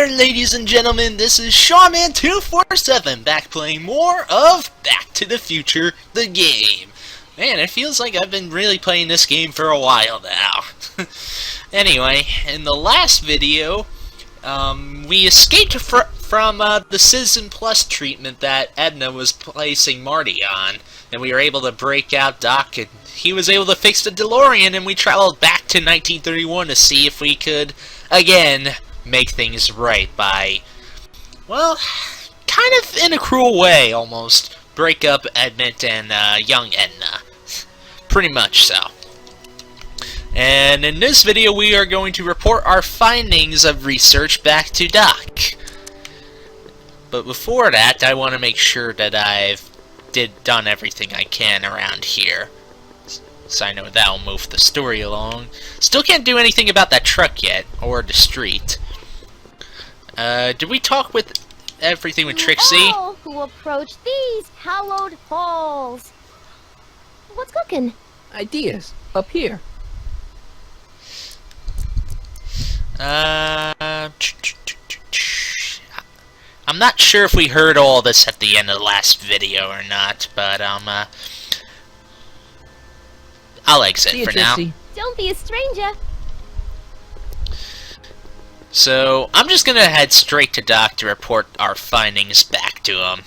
there, ladies and gentlemen, this is Seanman247 back playing more of Back to the Future, the game. Man, it feels like I've been really playing this game for a while now. Anyway, in the last video, we escaped from the Citizen Plus treatment that Edna was placing Marty on, and we were able to break out Doc, and he was able to fix the DeLorean, and we traveled back to 1931 to see if we could, again, make things right by, well, kind of in a cruel way, almost, break up Emmett and young Edna. Pretty much so. And in this video, we are going to report our findings of research back to Doc. But before that, I want to make sure that I've done everything I can around here. So I know that'll move the story along. Still can't do anything about that truck yet, or the street. Did we talk with everything with Trixie? All who approach these hallowed halls. What's cooking? Ideas. Up here. I'm not sure if we heard all this at the end of the last video or not, but I'll exit for now. Don't be a stranger. So, I'm just gonna head straight to Doc to report our findings back to him.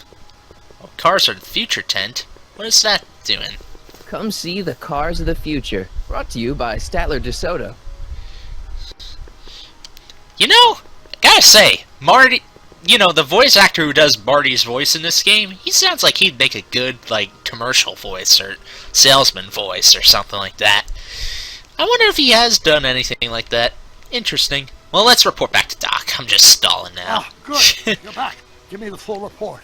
Oh, Cars of the Future tent? What is that doing? Come see the Cars of the Future. Brought to you by Statler DeSoto. You know, I gotta say, Marty, you know, the voice actor who does Marty's voice in this game, he sounds like he'd make a good, like, commercial voice or salesman voice or something like that. I wonder if he has done anything like that. Interesting. Well, let's report back to Doc. I'm just stalling now. Ah, good. You're back. Give me the full report.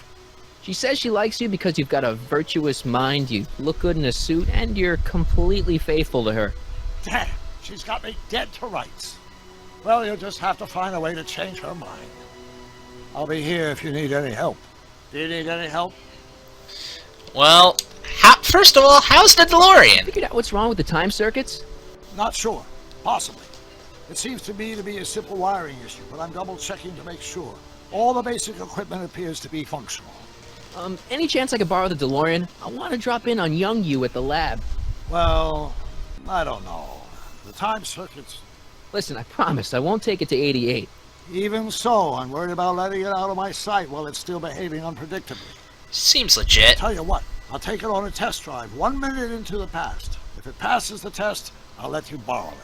She says she likes you because you've got a virtuous mind, you look good in a suit, and you're completely faithful to her. Damn, she's got me dead to rights. Well, you'll just have to find a way to change her mind. I'll be here if you need any help. Do you need any help? Well, first of all, how's the DeLorean? Figured out what's wrong with the time circuits? Not sure. Possibly. It seems to me to be a simple wiring issue, but I'm double-checking to make sure. All the basic equipment appears to be functional. Any chance I could borrow the DeLorean? I want to drop in on young you at the lab. Well, I don't know. The time circuits... Listen, I promise I won't take it to 88. Even so, I'm worried about letting it out of my sight while it's still behaving unpredictably. Seems legit. Tell you what, I'll take it on a test drive 1 minute into the past. If it passes the test, I'll let you borrow it.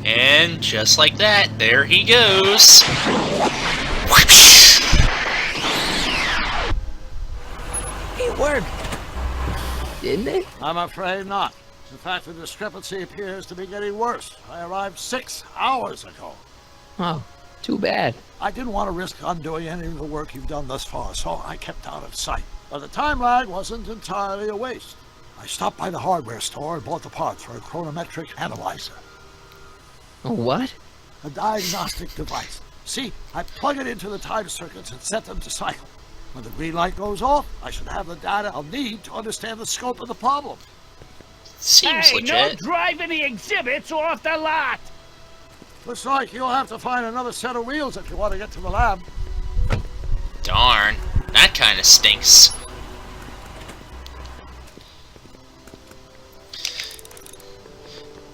And just like that, there he goes. It worked. Didn't it? I'm afraid not. In fact, the discrepancy appears to be getting worse. I arrived 6 hours ago. Oh, too bad. I didn't want to risk undoing any of the work you've done thus far, so I kept out of sight. But the time lag wasn't entirely a waste. I stopped by the hardware store and bought the parts for a chronometric analyzer. A what? A diagnostic device. See, I plug it into the time circuits and set them to cycle. When the green light goes off, I should have the data I'll need to understand the scope of the problem. Seems legit. No driving the exhibits off the lot! Looks like you'll have to find another set of wheels if you want to get to the lab. Darn, that kind of stinks.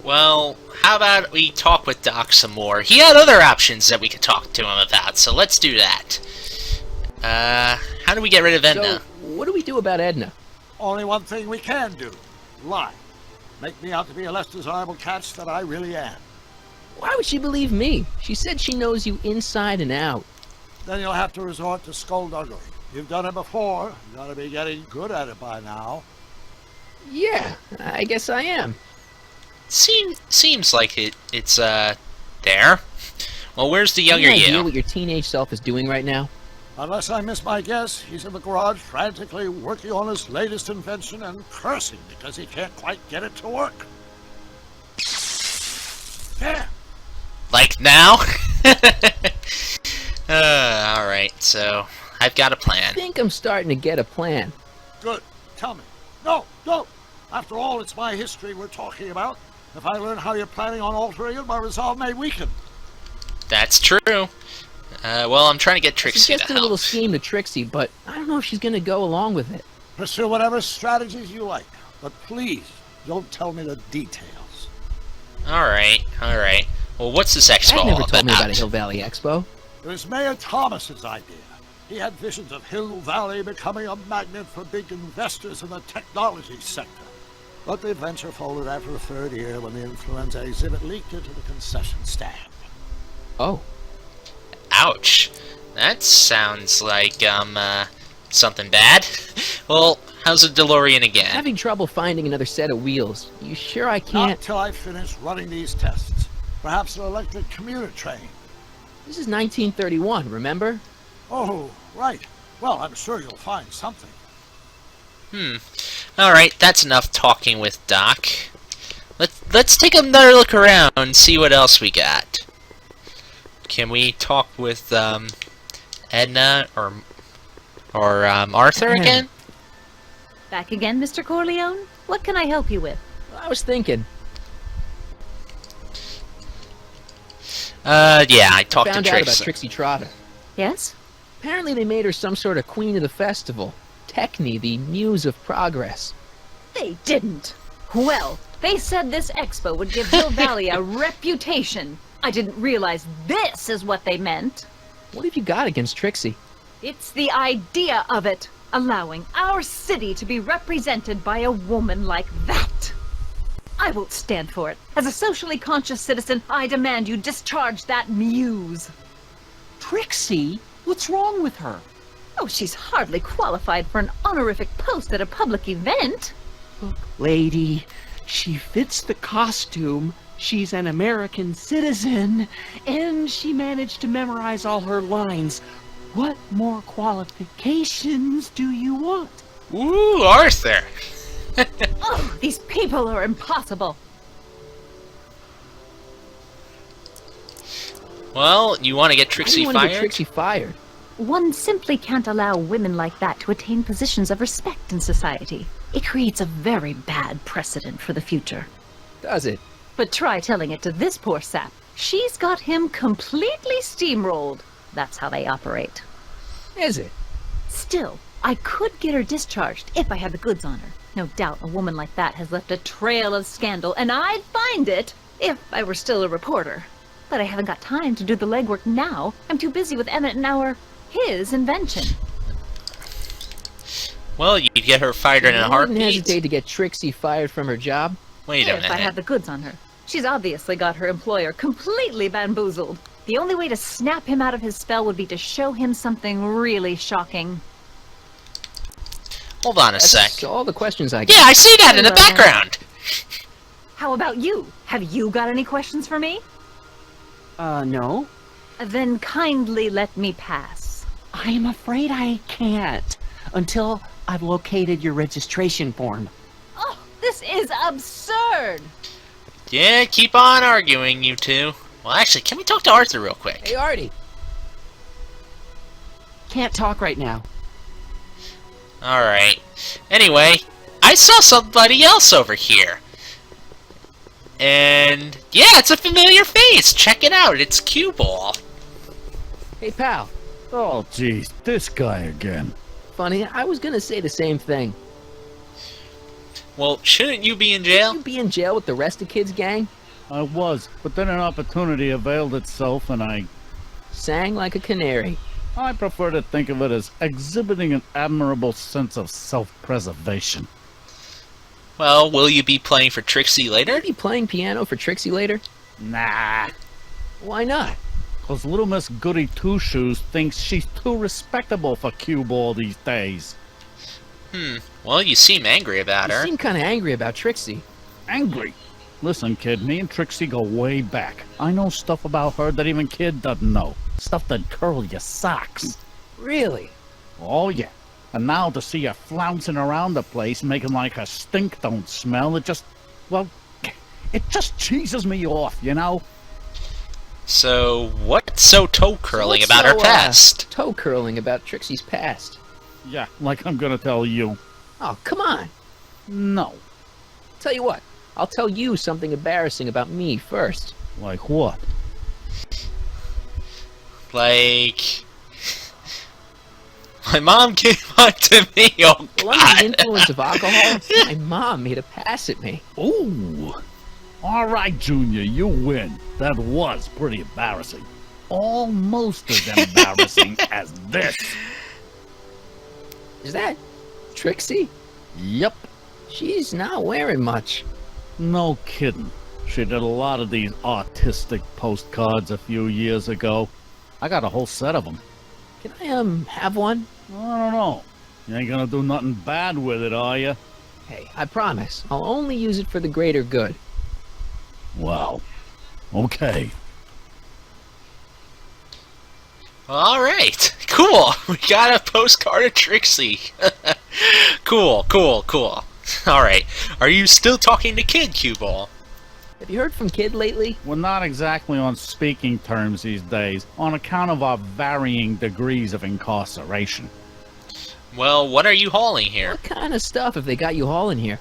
Well, how about we talk with Doc some more? He had other options that we could talk to him about, so let's do that. How do we get rid of Edna? So, what do we do about Edna? Only one thing we can do. Lie. Make me out to be a less desirable catch than I really am. Why would she believe me? She said she knows you inside and out. Then you'll have to resort to skullduggery. You've done it before. You gotta be getting good at it by now. Yeah, I guess I am. Seems like it's there. Well, where's the younger Any idea you? what your teenage self is doing right now? Unless I miss my guess, he's in the garage frantically working on his latest invention and cursing because he can't quite get it to work. There! Like now? Alright, so I've got a plan. I think I'm starting to get a plan. Good. Tell me. No, don't! After all, it's my history we're talking about. If I learn how you're planning on altering it, my resolve may weaken. That's true. Well, I'm trying to get Trixie to Suggested a little help. scheme to Trixie, but I don't know if she's gonna go along with it. Pursue whatever strategies you like, but please don't tell me the details. Alright. Well, what's this expo Dad never all told me about a about? Hill Valley Expo. It was Mayor Thomas's idea. He had visions of Hill Valley becoming a magnet for big investors in the technology sector. But the venture folded after the third year when the influenza exhibit leaked into the concession stand. Oh, Ouch. That sounds like, something bad. Well, how's the DeLorean again? having trouble finding another set of wheels. You sure I Not can't? till I finish running these tests. Perhaps an electric commuter train. This is 1931, remember? Oh, right. Well, I'm sure you'll find something. Alright, that's enough talking with Doc. Let's take another look around and see what else we got. Can we talk with Edna or Arthur again? Back again, Mr. Corleone? What can I help you with? I was thinking. Yeah, I talked to Found out about Trixie. Trixie Trotter. Yes? Apparently they made her some sort of queen of the festival. Techne, the muse of progress. They didn't. Well, they said this expo would give Hill Valley a reputation. I didn't realize this is what they meant. What have you got against Trixie? It's the idea of it. Allowing our city to be represented by a woman like that. I won't stand for it. As a socially conscious citizen, I demand you discharge that muse. Trixie? What's wrong with her? Oh, she's hardly qualified for an honorific post at a public event. Look, lady, she fits the costume. She's an American citizen, and she managed to memorize all her lines. What more qualifications do you want? Ooh, Arthur. Oh, these people are impossible. Well, you want to get Why do Trixie you want to get fired? Trixie fired? One simply can't allow women like that to attain positions of respect in society. It creates a very bad precedent for the future. Does it? But try telling it to this poor sap. She's got him completely steamrolled. That's how they operate. Is it? Still, I could get her discharged if I had the goods on her. No doubt a woman like that has left a trail of scandal, and I'd find it if I were still a reporter. But I haven't got time to do the legwork now. I'm too busy with Emmett and his invention. Well, you'd get her fired in a You wouldn't heartbeat. hesitate to get Trixie fired from her job? Wait a If I had minute. the goods on her. She's obviously got her employer completely bamboozled. The only way to snap him out of his spell would be to show him something really shocking. Hold on a sec. That's all the questions I got. Yeah, I see that in the Hello. background. How about you? Have you got any questions for me? No. Then kindly let me pass. I am afraid I can't until I've located your registration form. Oh, this is absurd! Yeah, keep on arguing, you two. Well, actually, can we talk to Arthur real quick? Hey, Artie. Can't talk right now. Alright. Anyway, I saw somebody else over here. And, yeah, it's a familiar face. Check it out. It's Cue Ball. Hey, pal. Oh, geez, this guy again. Funny, I was gonna say the same thing. Well, shouldn't you be in jail? You be in jail with the rest of kids' gang? I was, but then an opportunity availed itself, and I Sang like a canary. prefer to think of it as exhibiting an admirable sense of self-preservation. Well, will you be playing for Trixie later? Are you playing piano for Trixie later? Nah, Why not? 'cause little Miss Goody Two-Shoes thinks she's too respectable for cue ball these days. Well, you seem angry about You her. seem kind of angry about Trixie. Angry. Listen, kid, me and Trixie go way back. I know stuff about her that even kid doesn't know. Stuff that curl your socks. Really? Oh, yeah. And now to see her flouncing around the place, making like her stink don't smell, it just cheeses me off, you know? So, what's so toe curling What's about her so, past? Toe curling about Trixie's past. Yeah, like I'm gonna tell you. Oh, come on. No. Tell you what. I'll tell you something embarrassing about me first. Like what? Like... My mom came on to me, oh Well, under the god. influence of alcohol, my mom made a pass at me. Ooh. All right, Junior, you win. That was pretty embarrassing. Almost as embarrassing as this. Is that Trixie? Yep. She's not wearing much. No kidding. She did a lot of these artistic postcards a few years ago. I got a whole set of them. Can I, have one? I don't know. You ain't gonna do nothing bad with it, are you? Hey, I promise. I'll only use it for the greater good. Well, okay. Alright, cool. We got a postcard of Trixie. Cool. Alright, are you still talking to Kid, Cue Ball? Have you heard from Kid lately? We're not exactly on speaking terms these days, on account of our varying degrees of incarceration. Well, what are you hauling here? What kind of stuff have they got you hauling here?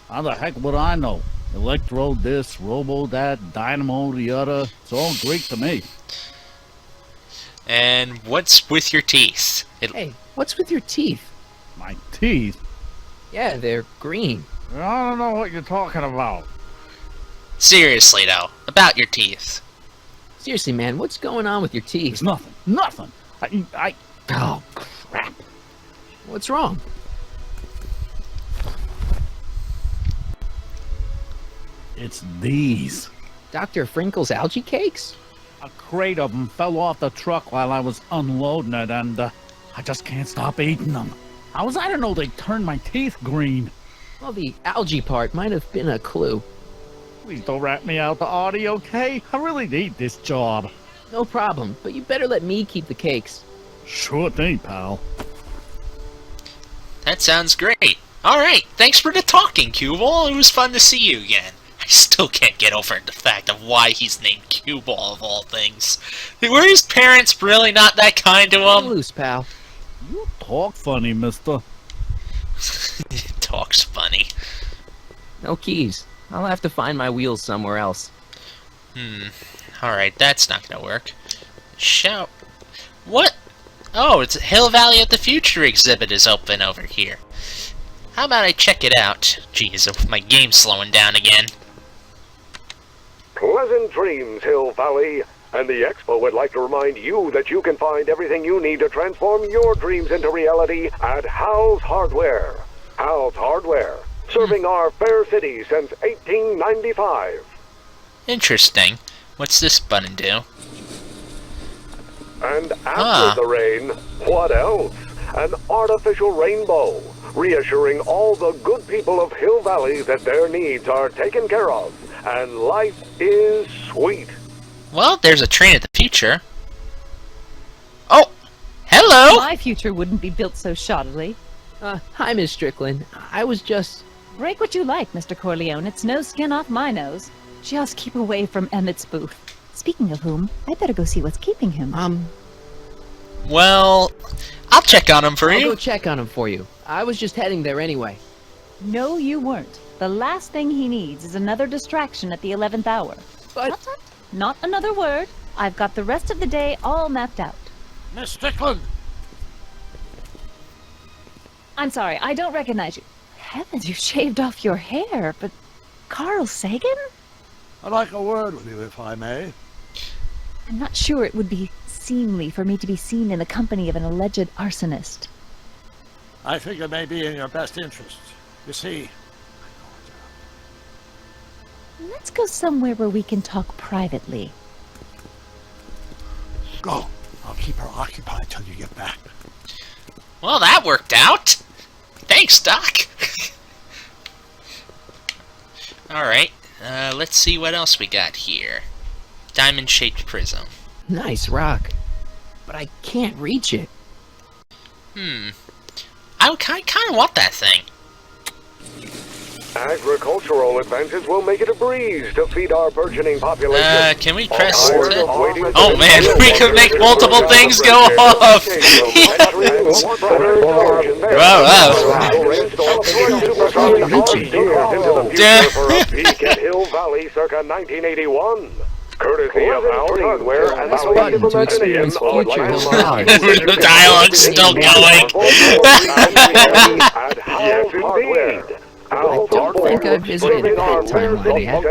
How the heck would I know? Electro this, robo that, dynamo the other. It's all Greek to me. And what's with your teeth? Hey, what's with your teeth? My teeth? Yeah, they're green. I don't know what you're talking about. Seriously, though, about your teeth. Seriously, man, what's going on with your teeth? It's nothing. Nothing. Oh, crap. What's wrong? It's these. Dr. Frinkle's algae cakes? A crate of them fell off the truck while I was unloading it, and I just can't stop eating them. How was I to know they turned my teeth green? Well, the algae part might have been a clue. Please don't rat me out to Artie, okay? I really need this job. No problem, but you better let me keep the cakes. Sure thing, pal. That sounds great. Alright, thanks for the talking, Cue Ball. It was fun to see you again. I still can't get over the fact of why he's named Cue Ball of all things. Were his parents really not that kind to Get him? loose, pal. You talk funny, mister. Talks funny. No keys. I'll have to find my wheels somewhere else. Alright, that's not gonna work. Shout. What? Oh, it's Hill Valley of the Future exhibit is open over here. How about I check it out? Jeez, my game's slowing down again. Pleasant dreams, Hill Valley. And the Expo would like to remind you that you can find everything you need to transform your dreams into reality at Hal's Hardware. Hal's Hardware, serving our fair city since 1895. Interesting. What's this button do? And after the rain, what else? An artificial rainbow, reassuring all the good people of Hill Valley that their needs are taken care of, and life is sweet. Well, there's a train of the future. Oh! Hello! My future wouldn't be built so shoddily. Hi, Miss Strickland. I was just... Break what you like, Mr. Corleone. It's no skin off my nose. Just keep away from Emmett's booth. Speaking of whom, I better go see what's keeping him. Well, I'll check on him for I'll you. go check on him for you. I was just heading there anyway. No, you weren't. The last thing he needs is another distraction at the 11th hour. But... Tut, tut. Not another word. I've got the rest of the day all mapped out. Miss Strickland! I'm sorry, I don't recognize you. Heavens, you shaved off your hair, but... Carl Sagan? I'd like a word with you, if I may. I'm not sure it would be seemly for me to be seen in the company of an alleged arsonist. I think it may be in your best interest. You see... Let's go somewhere where we can talk privately. Go. I'll keep her occupied till you get back. Well, that worked out. Thanks, Doc. Alright, let's see what else we got here. Diamond-shaped prism. Nice rock. But I can't reach it. I kind of want that thing. Agricultural advances will make it a breeze to feed our burgeoning population. Can we press Tired it? of waiting Oh for man, the we could make multiple things go off! Peak at Hill Valley circa 1981. Courtesy of How's Hardware and Press Valley button to experience future Hill Valley. The dialogue's still going. At How's Hardware. I don't think I've visited that timeline yet.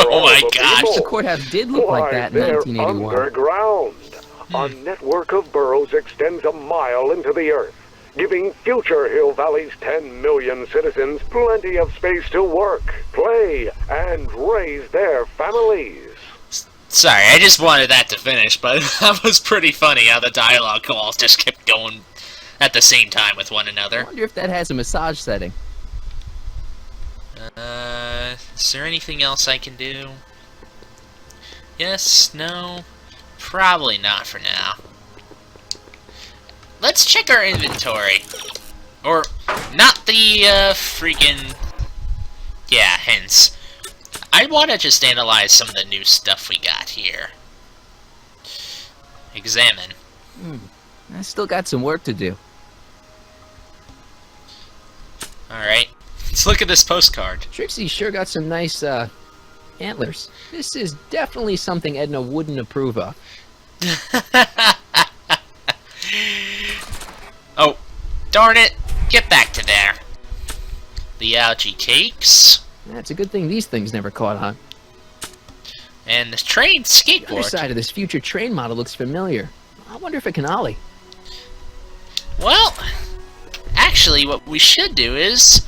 Oh my gosh. The courthouse did look like that in 1981. Underground. A network of burrows extends a mile into the earth, giving future Hill Valley's 10 million citizens plenty of space to work, play, and raise their families. Sorry, I just wanted that to finish, but that was pretty funny how the dialogue calls just kept going at the same time with one I another. wonder if that has a massage setting. Is there anything else I can do? Yes, no, probably not for now. Let's check our inventory. Or, not the, freaking... Yeah, hence. I want to just analyze some of the new stuff we got here. Examine. I still got some work to do. Alright, let's look at this postcard. Trixie sure got some nice, antlers. This is definitely something Edna wouldn't approve of. Oh, darn it! Get back to there. The algae cakes. It's a good thing these things never caught on. And the train The other skateboard. side of this future train model looks familiar. I wonder if it can ollie. Well, actually what we should do is...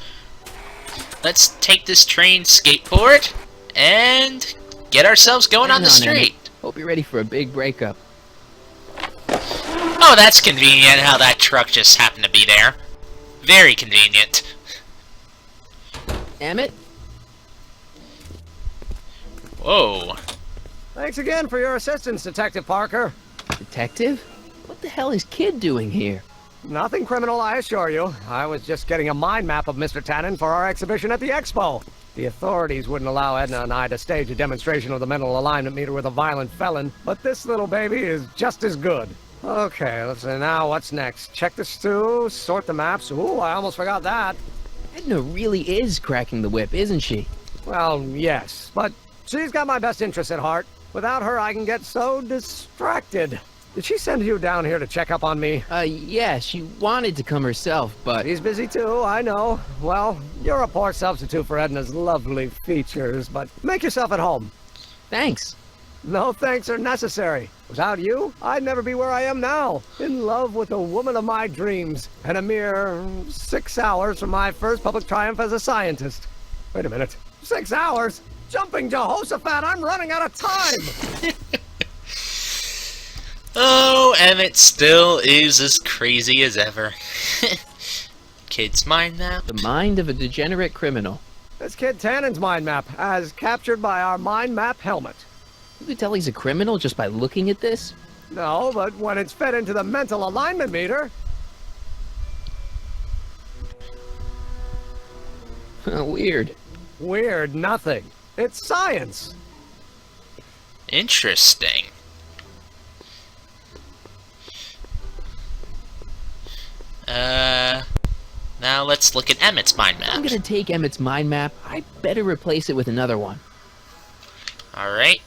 Let's take this train skateboard and get ourselves going on the street. Emmett. Hope you're ready for a big breakup. Oh, that's convenient how that truck just happened to be there. Very convenient. Emmett? Whoa. Thanks again for your assistance, Detective Parker. Detective? What the hell is Kid doing here? Nothing criminal, I assure you. I was just getting a mind map of Mr. Tannen for our exhibition at the Expo. The authorities wouldn't allow Edna and I to stage a demonstration of the mental alignment meter with a violent felon, but this little baby is just as good. Okay, let's see, now what's next? Check the stew, sort the maps. Ooh, I almost forgot that. Edna really is cracking the whip, isn't she? Well, yes, but she's got my best interests at heart. Without her, I can get so distracted. Did she send you down here to check up on me? Yeah, she wanted to come herself, but... He's busy too, I know. Well, you're a poor substitute for Edna's lovely features, but make yourself at home. Thanks. No thanks are necessary. Without you, I'd never be where I am now. In love with the woman of my dreams, and a mere 6 hours from my first public triumph as a scientist. Wait a minute. 6 hours? Jumping Jehoshaphat, I'm running out of time! Oh, Emmett still is as crazy as ever. Kid's mind map. The mind of a degenerate criminal. This kid Tannen's mind map, as captured by our mind map helmet. You could tell he's a criminal just by looking at this? No, but when it's fed into the mental alignment meter... Weird. Weird nothing. It's science. Interesting. Now let's look at Emmett's mind map. I'm gonna take Emmett's mind map. I better replace it with another one. Alright.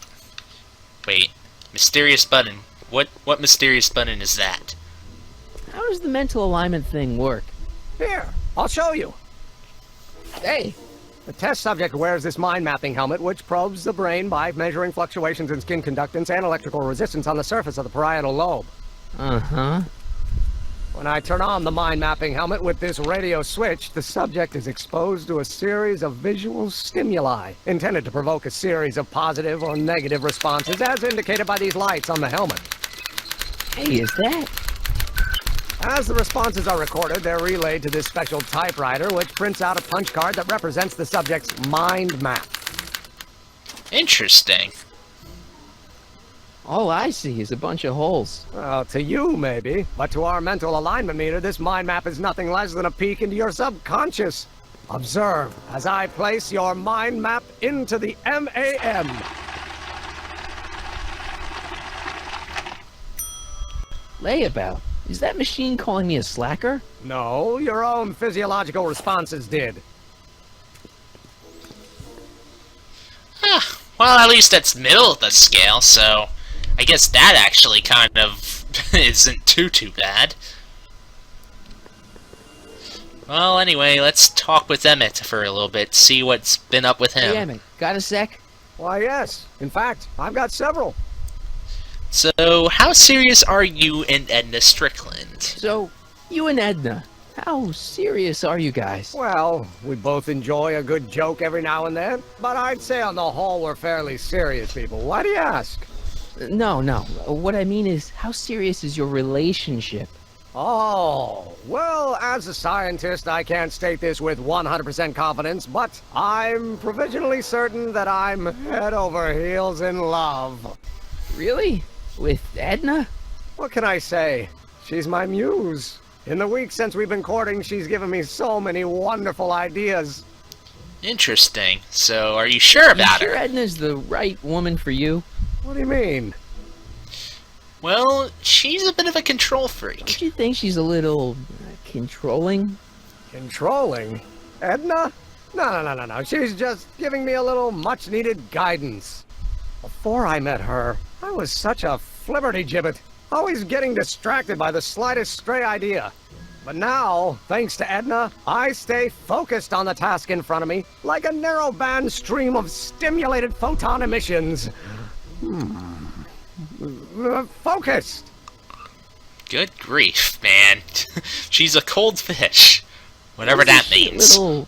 Wait. Mysterious button. What mysterious button is that? How does the mental alignment thing work? Here, I'll show you. Hey! The test subject wears this mind mapping helmet, which probes the brain by measuring fluctuations in skin conductance and electrical resistance on the surface of the parietal lobe. Uh-huh. When I turn on the mind mapping helmet with this radio switch, the subject is exposed to a series of visual stimuli, intended to provoke a series of positive or negative responses, as indicated by these lights on the helmet. Hey, is that? As the responses are recorded, they're relayed to this special typewriter, which prints out a punch card that represents the subject's mind map. Interesting. All I see is a bunch of holes. Well, to you, maybe. But to our mental alignment meter, this mind map is nothing less than a peek into your subconscious. Observe as I place your mind map into the MAM. Layabout, is that machine calling me a slacker? No, your own physiological responses did. Well, at least that's middle of the scale, so I guess that actually kind of isn't too bad. Well, anyway, let's talk with Emmett for a little bit, see what's been up with him. Hey, Emmett, got a sec? Why, yes. In fact, I've got several. So, how serious are you and Edna Strickland? So, you and Edna, how serious are you guys? Well, we both enjoy a good joke every now and then, but I'd say on the whole we're fairly serious people. Why do you ask? No. What I mean is, how serious is your relationship? Oh, well, as a scientist, I can't state this with 100% confidence, but I'm provisionally certain that I'm head over heels in love. Really? With Edna? What can I say? She's my muse. In the weeks since we've been courting, she's given me so many wonderful ideas. Interesting. So, are you sure about You sure her? Edna's the right woman for you? What do you mean? Well, she's a bit of a control freak. Don't you think she's a little controlling? Controlling? Edna? No. She's just giving me a little much-needed guidance. Before I met her, I was such a flibberty-gibbet, always getting distracted by the slightest stray idea. But now, thanks to Edna, I stay focused on the task in front of me, like a narrow-band stream of stimulated photon emissions. Focused! Good grief, man. She's a cold fish. Whatever that Isn't she means. A little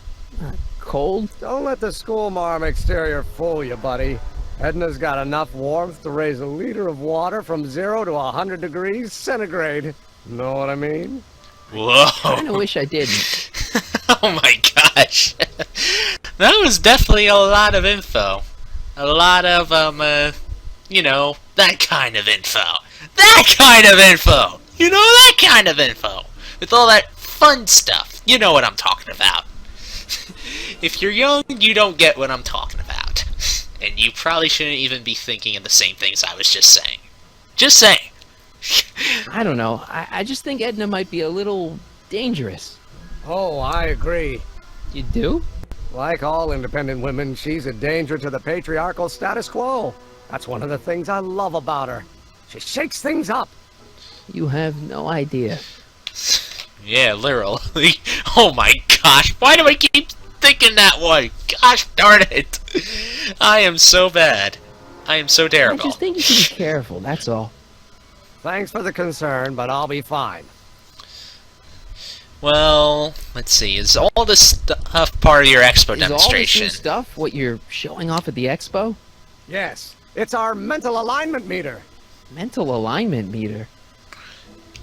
cold? Don't let the schoolmarm exterior fool you, buddy. Edna's got enough warmth to raise a liter of water from 0 to 100 degrees centigrade. Know what I mean? Whoa. Kinda wish I didn't. Oh my gosh. That was definitely a lot of info. A lot of, you know, that kind of info. That kind of info! You know, that kind of info! With all that fun stuff. You know what I'm talking about. If you're young, you don't get what I'm talking about. And you probably shouldn't even be thinking of the same things I was just saying. Just saying. I don't know. I just think Edna might be a little dangerous. Oh, I agree. You do? Like all independent women, she's a danger to the patriarchal status quo. That's one of the things I love about her. She shakes things up. You have no idea. Yeah, literally. Oh my gosh, why do I keep thinking that way? Gosh darn it. I am so bad. I am so I terrible. just think you should be careful, that's all. Thanks for the concern, but I'll be fine. Well, let's see. Is all this stuff part of your expo Is all demonstration? this new stuff what you're showing off at the expo? Yes, it's our mental alignment meter. Mental alignment meter?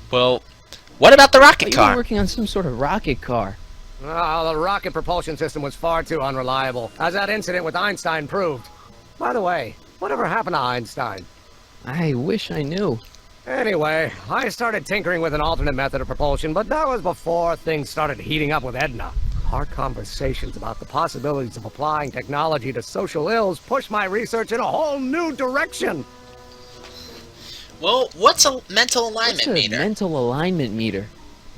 Well, what about the rocket You car? were working on some sort of rocket car. Oh, the rocket propulsion system was far too unreliable, as that incident with Einstein proved. By the way, whatever happened to Einstein? I wish I knew. Anyway, I started tinkering with an alternate method of propulsion, but that was before things started heating up with Edna. Our conversations about the possibilities of applying technology to social ills pushed my research in a whole new direction. Well, what's a mental alignment What's a meter? mental alignment meter?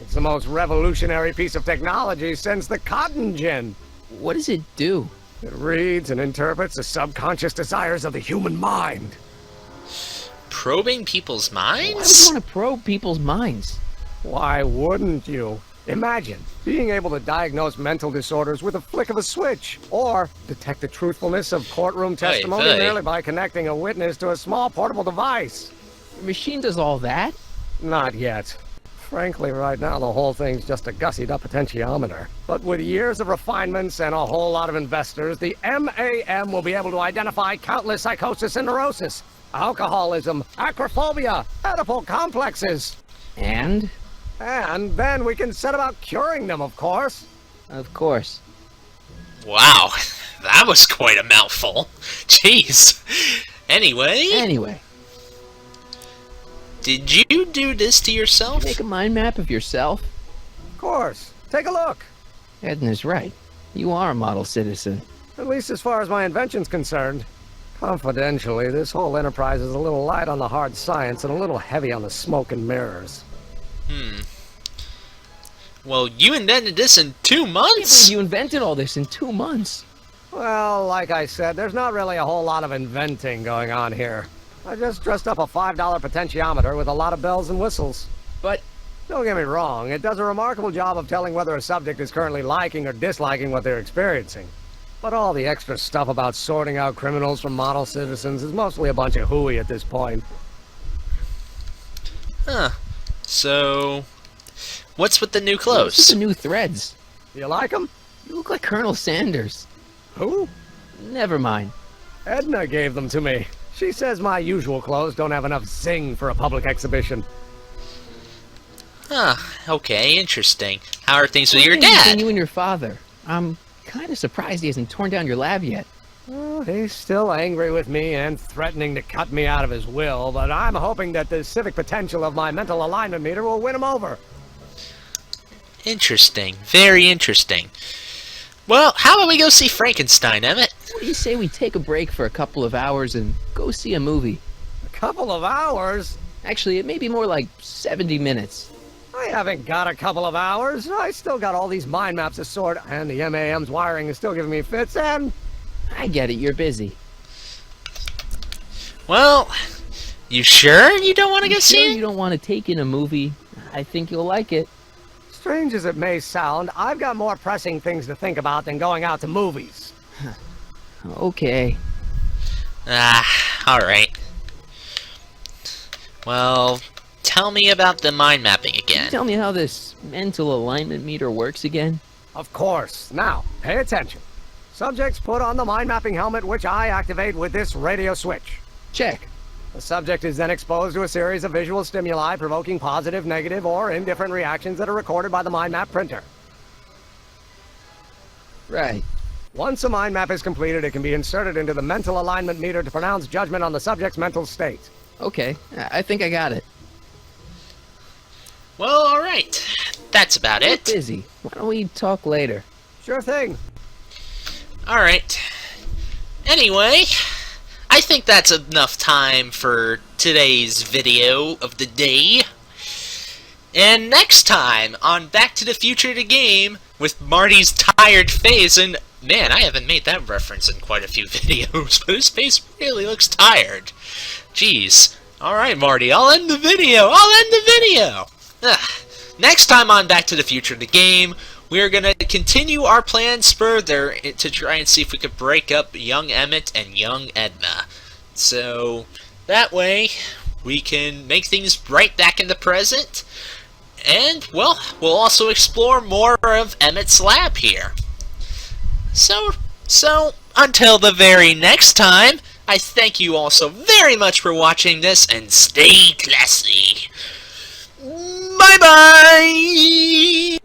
It's the most revolutionary piece of technology since the cotton gin. What does it do? It reads and interprets the subconscious desires of the human mind. Probing people's Why would you minds? want to probe people's minds? Why wouldn't you? Imagine being able to diagnose mental disorders with a flick of a switch, or detect the truthfulness of courtroom testimony hey. merely by connecting a witness to a small portable device. The machine does all that? Not yet. Frankly, right now the whole thing's just a gussied up potentiometer. But with years of refinements and a whole lot of investors, the MAM will be able to identify countless psychosis and neurosis, alcoholism, acrophobia, Oedipal complexes. And? And then we can set about curing them, of course. Of course. Wow, that was quite a mouthful. Jeez. Anyway, Anyway, Did you do this to yourself? Make a mind map of yourself? Of course. Take a look. Edna's right. You are a model citizen. At least as far as my invention's concerned. Confidentially, this whole enterprise is a little light on the hard science and a little heavy on the smoke and mirrors. Well, you invented this in 2 months? You invented all this in 2 months. Well, like I said, there's not really a whole lot of inventing going on here. I just dressed up a $5 potentiometer with a lot of bells and whistles. But don't get me wrong, it does a remarkable job of telling whether a subject is currently liking or disliking what they're experiencing. But all the extra stuff about sorting out criminals from model citizens is mostly a bunch of hooey at this point. Huh. So, what's with the new clothes? What's with the new threads? You like them? You look like Colonel Sanders. Who? Never mind. Edna gave them to me. She says my usual clothes don't have enough zing for a public exhibition. Huh, okay, interesting. How are things with your Between dad? you and your father. I'm kind of surprised he hasn't torn down your lab yet. Well, he's still angry with me and threatening to cut me out of his will, but I'm hoping that the civic potential of my mental alignment meter will win him over. Interesting, very interesting. Well, how about we go see Frankenstein, Emmett? What do you say we take a break for a couple of hours and go see a movie? A couple of hours? Actually, it may be more like 70 minutes. I haven't got a couple of hours. I still got all these mind maps to sort, and the MAM's wiring is still giving me fits, and... I get it, you're busy. Well, you sure you don't want to go see it? You don't want to take in a movie? I think you'll like it. Strange as it may sound, I've got more pressing things to think about than going out to movies. Okay. Alright. Well, tell me about the mind mapping Can again. you tell me how this mental alignment meter works again? Of course. Now, pay attention. Subjects put on the mind mapping helmet, which I activate with this radio switch. Check. The subject is then exposed to a series of visual stimuli provoking positive, negative, or indifferent reactions that are recorded by the mind map printer. Right. Once a mind map is completed, it can be inserted into the mental alignment meter to pronounce judgment on the subject's mental state. Okay, I think I got it. Well, alright. That's about I'm it. busy. Why don't we talk later? Sure thing. Alright. Anyway, I think that's enough time for today's video of the day. And next time on Back to the Future the game, with Marty's tired face, and man, I haven't made that reference in quite a few videos, but his face really looks tired. Jeez. Alright, Marty, I'll end the video! Next time on Back to the Future the game, we're going to continue our plans further to try and see if we could break up young Emmett and young Edna. So, that way, we can make things right back in the present. And, well, we'll also explore more of Emmett's lab here. So, until the very next time, I thank you all so very much for watching this, and stay classy. Bye-bye!